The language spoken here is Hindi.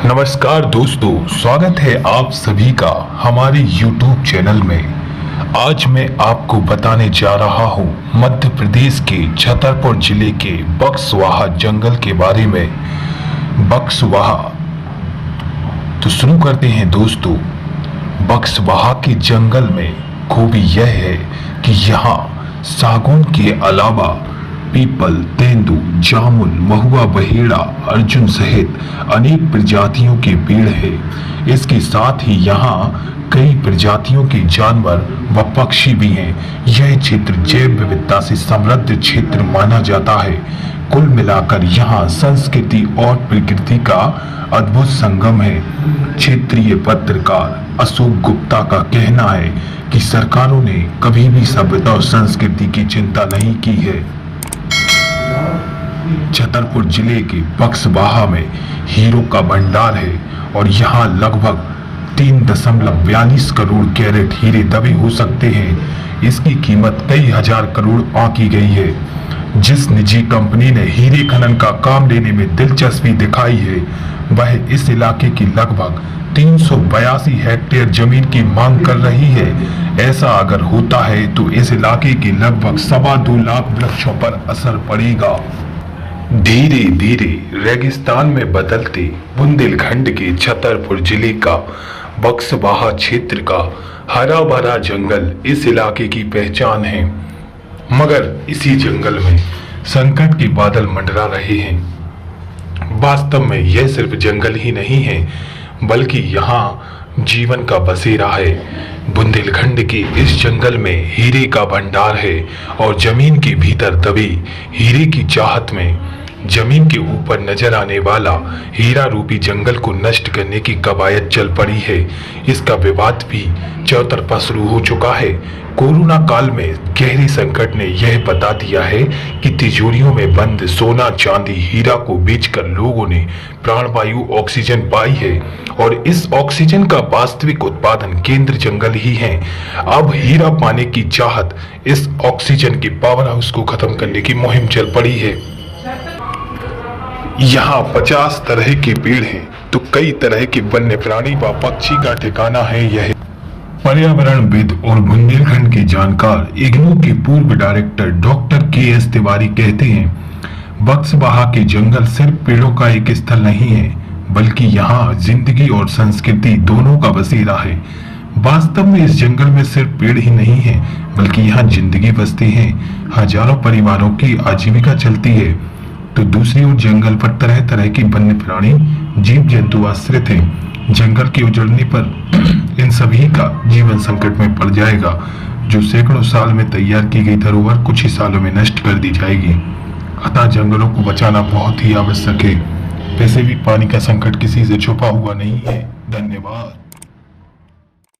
नमस्कार दोस्तों, स्वागत है आप सभी का हमारे YouTube चैनल में। आज मैं आपको बताने जा रहा हूं मध्य प्रदेश के छतरपुर जिले के बक्सवाहा जंगल के बारे में। बक्सवाहा तो शुरू करते हैं दोस्तों। बक्सवाहा के जंगल में खूबी यह है कि यहाँ सागौन के अलावा पीपल, तेंदू, जामुन, महुआ, बहेड़ा, अर्जुन सहित अनेक प्रजातियों के पेड़ है। इसके साथ ही यहाँ कई प्रजातियों के जानवर व पक्षी भी हैं। यह क्षेत्र जैव विविधता से समृद्ध क्षेत्र माना जाता है। कुल मिलाकर यहाँ संस्कृति और प्रकृति का अद्भुत संगम है। क्षेत्रीय पत्रकार अशोक गुप्ता का कहना है कि सरकारों ने कभी भी सभ्यता और संस्कृति की चिंता नहीं की है। छतरपुर जिले के बक्सवाहा में हीरो का भंडार है और यहाँ लगभग 3.42 करोड़ कैरेट हीरे दबे हो सकते हैं। इसकी कीमत कई हजार करोड़ आंकी गई है। जिस निजी कंपनी ने हीरे खनन का काम लेने में दिलचस्पी दिखाई है, वह इस इलाके की लगभग 382 हेक्टेयर जमीन की मांग कर रही है। ऐसा अगर होता है तो इस इलाके के लगभग 2.25 लाख वृक्षों पर असर पड़ेगा। धीरे धीरे रेगिस्तान में बदलते बुंदेलखंड के छतरपुर जिले का बक्सवाहा क्षेत्र का हरा भरा जंगल इस इलाके की पहचान है। मगर इसी जंगल में संकट के बादल मंडरा रहे हैं। वास्तव में यह सिर्फ जंगल ही नहीं है, बल्कि यहाँ जीवन का बसेरा है। बुंदेलखंड के इस जंगल में हीरे का भंडार है और जमीन के भीतर दबे हीरे की चाहत में जमीन के ऊपर नजर आने वाला हीरा रूपी जंगल को नष्ट करने की कवायद चल पड़ी है। इसका विवाद भी चौतरफा शुरू हो चुका है। कोरोना काल में गहरे संकट ने यह बता दिया है कि तिजोरियों में बंद सोना, चांदी, हीरा को बेचकर लोगों ने प्राणवायु ऑक्सीजन पाई है और इस ऑक्सीजन का वास्तविक उत्पादन केंद्र जंगल ही है। अब हीरा पाने की चाहत इस ऑक्सीजन के पावर हाउस को खत्म करने की मुहिम चल पड़ी है। यहाँ 50 तरह के पेड़ हैं तो कई तरह के वन्य प्राणी व पक्षी का ठिकाना है यह। पर्यावरणविद और बुंदेलखंड के जानकार इग्नू के पूर्व डायरेक्टर डॉक्टर के.एस. तिवारी कहते हैं, बक्सवाहा के जंगल सिर्फ पेड़ों का एक स्थल नहीं है, बल्कि यहाँ जिंदगी और संस्कृति दोनों का बसेरा है। वास्तव में इस जंगल में सिर्फ पेड़ ही नहीं है, बल्कि यहाँ जिंदगी बसती है। हजारों परिवारों की आजीविका चलती है, तो दूसरी ओर जंगल पर तरह तरह के वन्य प्राणी, जीव जंतु आश्रित हैं। जंगल के उजड़ने पर इन सभी का जीवन संकट में पड़ जाएगा। जो सैकड़ों साल में तैयार की गई धरोहर कुछ ही सालों में नष्ट कर दी जाएगी। अतः जंगलों को बचाना बहुत ही आवश्यक है। वैसे भी पानी का संकट किसी से छुपा हुआ नहीं है। धन्यवाद।